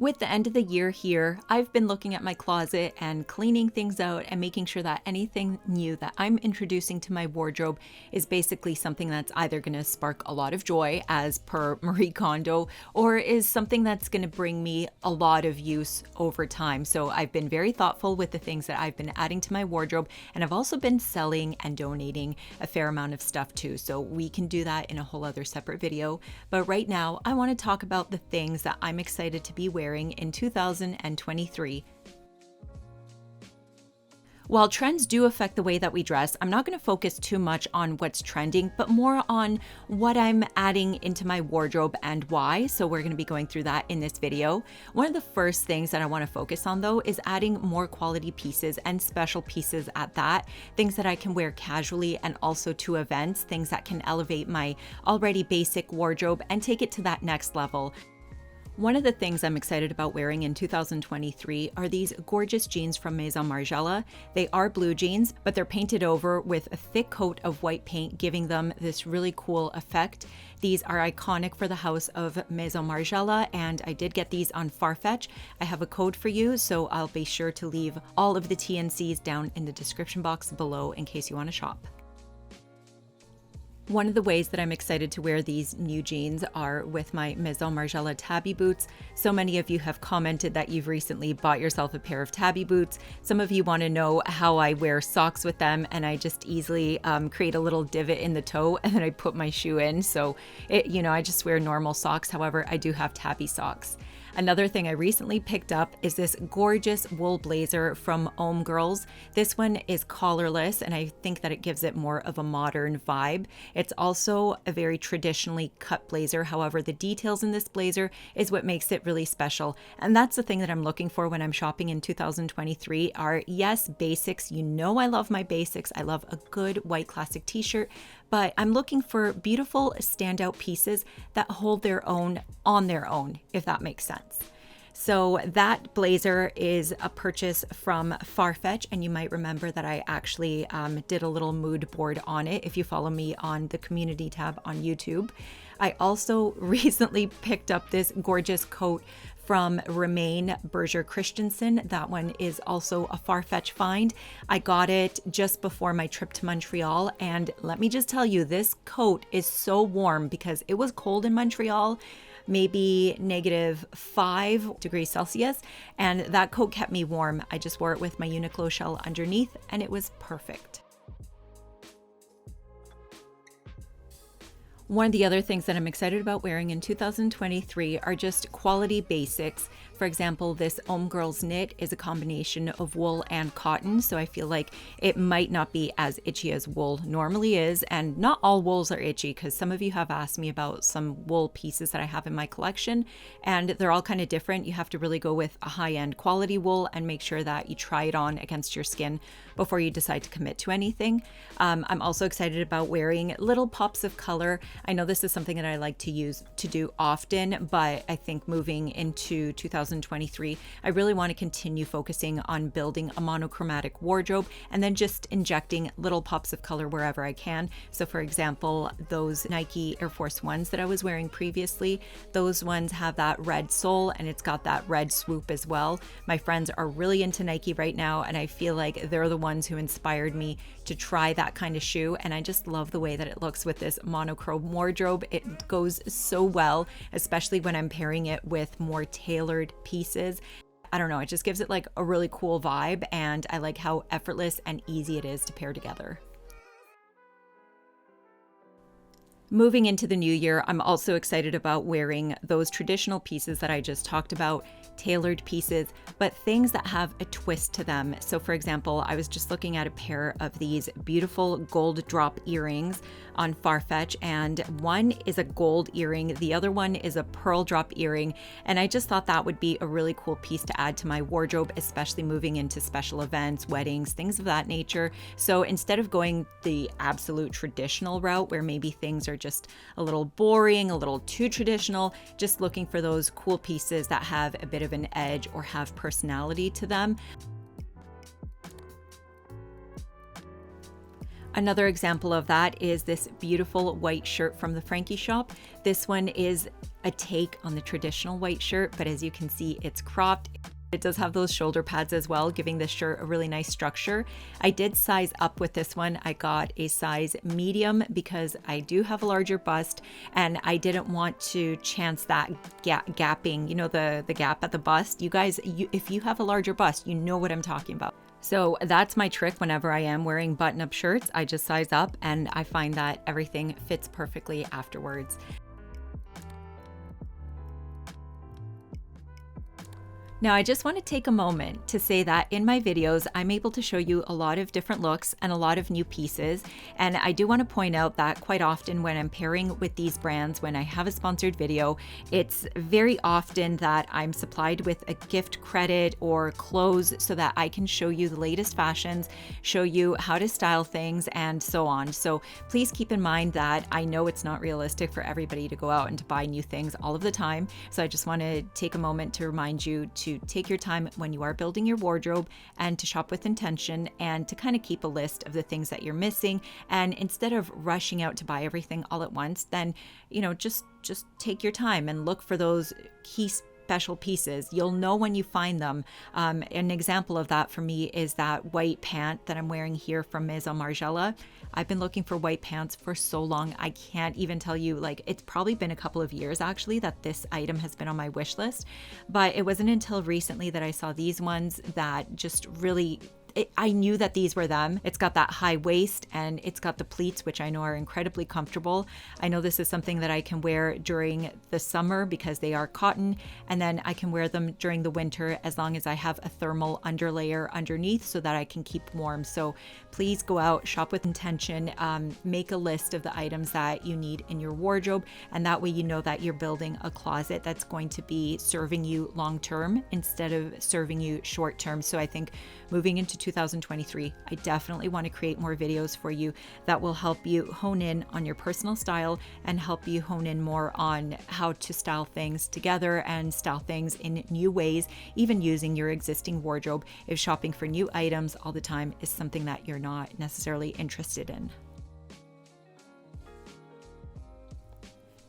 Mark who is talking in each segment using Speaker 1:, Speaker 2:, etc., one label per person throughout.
Speaker 1: With the end of the year here, I've been looking at my closet and cleaning things out and making sure that anything new that I'm introducing to my wardrobe is basically something that's either going to spark a lot of joy, as per Marie Kondo, or is something that's going to bring me a lot of use over time. So I've been very thoughtful with the things that I've been adding to my wardrobe, and I've also been selling and donating a fair amount of stuff too. So we can do that in a whole other separate video. But right now, I want to talk about the things that I'm excited to be wearing in 2023. While trends do affect the way that we dress, I'm not going to focus too much on what's trending, but more on what I'm adding into my wardrobe and why. So we're going to be going through that in this video. One of the first things that I want to focus on though is adding more quality pieces and special pieces at that. Things that I can wear casually and also to events, things that can elevate my already basic wardrobe and take it to that next level. One of the things I'm excited about wearing in 2023 are these gorgeous jeans from Maison Margiela. They are blue jeans, but they're painted over with a thick coat of white paint, giving them this really cool effect. These are iconic for the house of Maison Margiela, and I did get these on Farfetch. I have a code for you, so I'll be sure to leave all of the T&Cs down in the description box below in case you want to shop. One of the ways that I'm excited to wear these new jeans are with my Maison Margiela tabby boots. So many of you have commented that you've recently bought yourself a pair of tabby boots. Some of you want to know how I wear socks with them, and I just easily create a little divot in the toe and then I put my shoe in. So I just wear normal socks. However, I do have tabby socks. Another thing I recently picked up is this gorgeous wool blazer from HommeGirls. This one is collarless, and I think that it gives it more of a modern vibe. It's also a very traditionally cut blazer. However, the details in this blazer is what makes it really special. And that's the thing that I'm looking for when I'm shopping in 2023 are, yes, basics. You know I love my basics. I love a good white classic t-shirt, but I'm looking for beautiful standout pieces that hold their own on their own, if that makes sense. So that blazer is a purchase from Farfetch, and you might remember that I actually did a little mood board on it if you follow me on the community tab on YouTube. I also recently picked up this gorgeous coat from Remain Berger Christensen. That one is also a Farfetch find. I got it just before my trip to Montreal, and let me just tell you, this coat is so warm because it was cold in Montreal, maybe -5 degrees Celsius, and that coat kept me warm. I just wore it with my Uniqlo shell underneath, and it was perfect. One of the other things that I'm excited about wearing in 2023 are just quality basics. For example, this HommeGirls knit is a combination of wool and cotton, so I feel like it might not be as itchy as wool normally is, and not all wools are itchy because some of you have asked me about some wool pieces that I have in my collection, and they're all kind of different. You have to really go with a high-end quality wool and make sure that you try it on against your skin before you decide to commit to anything. I'm also excited about wearing little pops of color. I know this is something that I like to do often, but I think moving into 2023, I really want to continue focusing on building a monochromatic wardrobe and then just injecting little pops of color wherever I can. So for example, those Nike Air Force Ones that I was wearing previously, those ones have that red sole and it's got that red swoop as well. My friends are really into Nike right now, and I feel like they're the ones who inspired me to try that kind of shoe, and I just love the way that it looks with this monochrome wardrobe. It goes so well, especially when I'm pairing it with more tailored pieces. I don't know, it just gives it like a really cool vibe, and I like how effortless and easy it is to pair together. Moving into the new year, I'm also excited about wearing those traditional pieces that I just talked about, tailored pieces, but things that have a twist to them. So for example, I was just looking at a pair of these beautiful gold drop earrings on Farfetch, and one is a gold earring, the other one is a pearl drop earring, and I just thought that would be a really cool piece to add to my wardrobe, especially moving into special events, weddings, things of that nature. So instead of going the absolute traditional route where maybe things are just a little boring, a little too traditional, just looking for those cool pieces that have a bit of an edge or have personality to them. Another example of that is this beautiful white shirt from the Frankie shop. This one is a take on the traditional white shirt, but as you can see, it's cropped. It does have those shoulder pads as well, giving this shirt a really nice structure. I did size up with this one. I got a size medium because I do have a larger bust and I didn't want to chance that gapping, you know, the gap at the bust. You guys, if you have a larger bust, you know what I'm talking about. So that's my trick whenever I am wearing button-up shirts. I just size up and I find that everything fits perfectly afterwards. Now, I just want to take a moment to say that in my videos, I'm able to show you a lot of different looks and a lot of new pieces. And I do want to point out that quite often when I'm pairing with these brands, when I have a sponsored video, it's very often that I'm supplied with a gift credit or clothes so that I can show you the latest fashions, show you how to style things, and so on. So please keep in mind that I know it's not realistic for everybody to go out and to buy new things all of the time. So I just want to take a moment to remind you to take your time when you are building your wardrobe and to shop with intention and to kind of keep a list of the things that you're missing. And instead of rushing out to buy everything all at once, then, you know, just take your time and look for those key special pieces. You'll know when you find them. An example of that for me is that white pant that I'm wearing here from Maison Margiela. I've been looking for white pants for so long. I can't even tell you, like, it's probably been a couple of years actually that this item has been on my wish list, but it wasn't until recently that I saw these ones that just really I knew that these were them. It's got that high waist and it's got the pleats, which I know are incredibly comfortable. I know this is something that I can wear during the summer because they are cotton, and then I can wear them during the winter as long as I have a thermal underlayer underneath so that I can keep warm. So please go out, shop with intention, make a list of the items that you need in your wardrobe, and that way you know that you're building a closet that's going to be serving you long term instead of serving you short term. So I think moving into 2023, I definitely want to create more videos for you that will help you hone in on your personal style and help you hone in more on how to style things together and style things in new ways, even using your existing wardrobe if shopping for new items all the time is something that you're not necessarily interested in.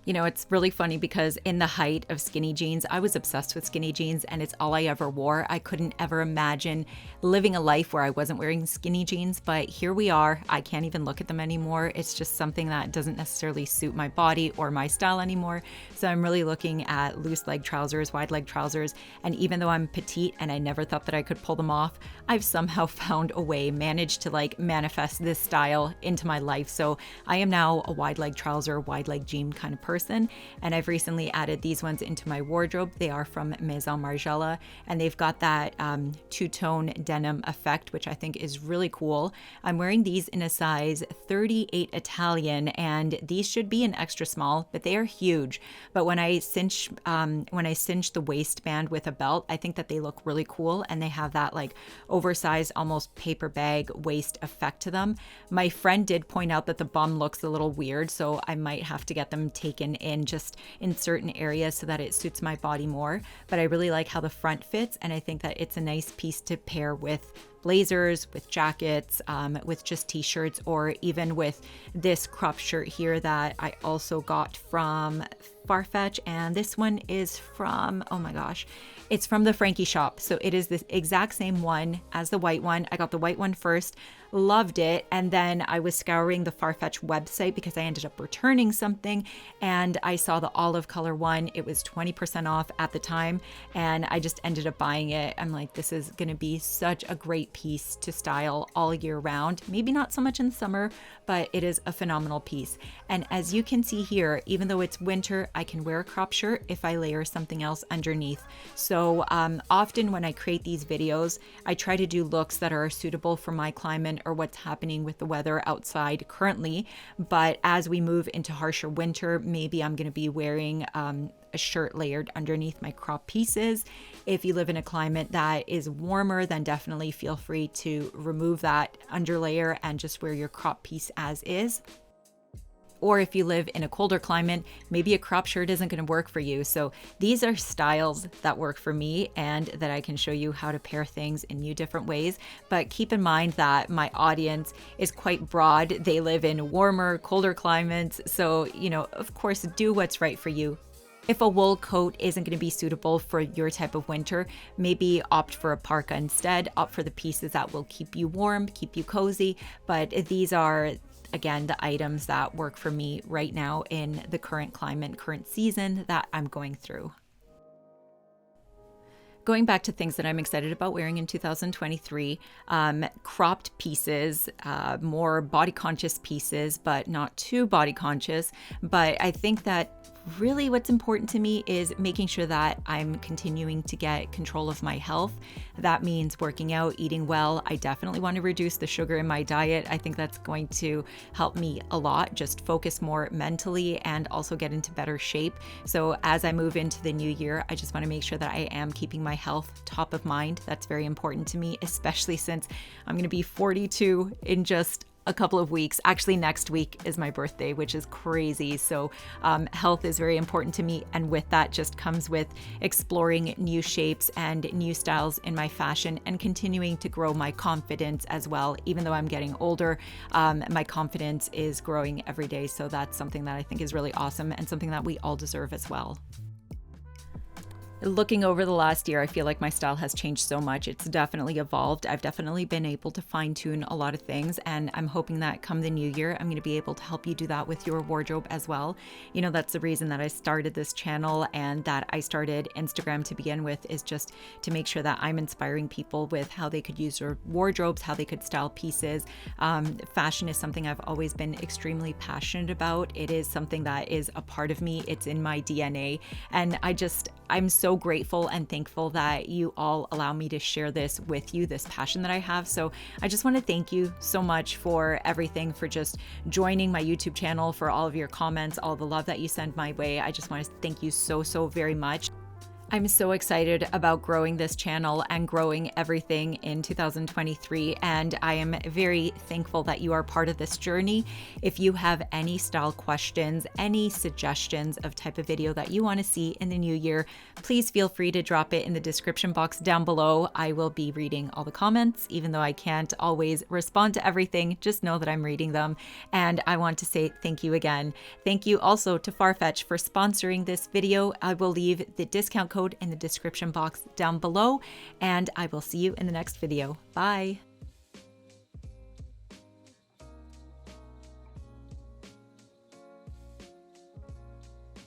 Speaker 1: You know, it's really funny because in the height of skinny jeans, I was obsessed with skinny jeans and it's all I ever wore. I couldn't ever imagine living a life where I wasn't wearing skinny jeans, but here we are. I can't even look at them anymore. It's just something that doesn't necessarily suit my body or my style anymore. So I'm really looking at loose leg trousers, wide leg trousers. And even though I'm petite and I never thought that I could pull them off, I've somehow found a way, managed to like manifest this style into my life. So I am now a wide leg trouser, wide leg jean kind of person. And I've recently added these ones into my wardrobe. They are from Maison Margiela and they've got that two-tone denim effect, which I think is really cool. I'm wearing these in a size 38 Italian and these should be an extra small, but they are huge. But when I cinch the waistband with a belt, I think that they look really cool and they have that like oversized, almost paper bag waist effect to them. My friend did point out that the bum looks a little weird, so I might have to get them taken in just in certain areas so that it suits my body more. But I really like how the front fits, and I think that it's a nice piece to pair with blazers, with jackets, with just t-shirts, or even with this crop shirt here that I also got from Farfetch. And this one is from, oh my gosh, it's from the Frankie shop. So it is the exact same one as the white one. I got the white one first, loved it. And then I was scouring the Farfetch website because I ended up returning something and I saw the olive color one. It was 20% off at the time and I just ended up buying it. I'm like, this is going to be such a great piece to style all year round. Maybe not so much in the summer, but it is a phenomenal piece. And as you can see here, even though it's winter, I can wear a crop shirt if I layer something else underneath. So often when I create these videos, I try to do looks that are suitable for my climate or what's happening with the weather outside currently. But as we move into harsher winter, maybe I'm going to be wearing a shirt layered underneath my crop pieces. If you live in a climate that is warmer, then definitely feel free to remove that underlayer and just wear your crop piece as is. Or if you live in a colder climate, maybe a crop shirt isn't going to work for you. So these are styles that work for me and that I can show you how to pair things in new different ways. But keep in mind that my audience is quite broad. They live in warmer, colder climates. So, you know, of course, do what's right for you. If a wool coat isn't going to be suitable for your type of winter, maybe opt for a parka instead. Opt for the pieces that will keep you warm, keep you cozy. But these are, again, the items that work for me right now in the current climate, current season that I'm going through. Going back to things that I'm excited about wearing in 2023, cropped pieces, more body conscious pieces, but not too body conscious. But I think that really what's important to me is making sure that I'm continuing to get control of my health. That means working out, eating well. I definitely want to reduce the sugar in my diet. I think that's going to help me a lot, just focus more mentally and also get into better shape. So as I move into the new year, I just want to make sure that I am keeping my health top of mind. That's very important to me, especially since I'm going to be 42 in just a couple of weeks. Actually, next week is my birthday, which is crazy. So health is very important to me. And with that just comes with exploring new shapes and new styles in my fashion and continuing to grow my confidence as well. Even though I'm getting older, my confidence is growing every day. So that's something that I think is really awesome and something that we all deserve as well. Looking over the last year, I feel like my style has changed so much. It's definitely evolved. I've definitely been able to fine tune a lot of things, and I'm hoping that come the new year, I'm going to be able to help you do that with your wardrobe as well. You know, that's the reason that I started this channel and that I started Instagram to begin with, is just to make sure that I'm inspiring people with how they could use their wardrobes, how they could style pieces. Fashion is something I've always been extremely passionate about. It is something that is a part of me. It's in my DNA. And I'm so grateful and thankful that you all allow me to share this with you, this passion that I have. So I just want to thank you so much for everything, for just joining my YouTube channel, for all of your comments, all the love that you send my way. I just want to thank you so very much. I'm so excited about growing this channel and growing everything in 2023, and I am very thankful that you are part of this journey. If you have any style questions, any suggestions of type of video that you want to see in the new year, please feel free to drop it in the description box down below. I will be reading all the comments, even though I can't always respond to everything. Just know that I'm reading them, and I want to say thank you again. Thank you also to Farfetch for sponsoring this video. I will leave the discount code in the description box down below, and I will see you in the next video. Bye.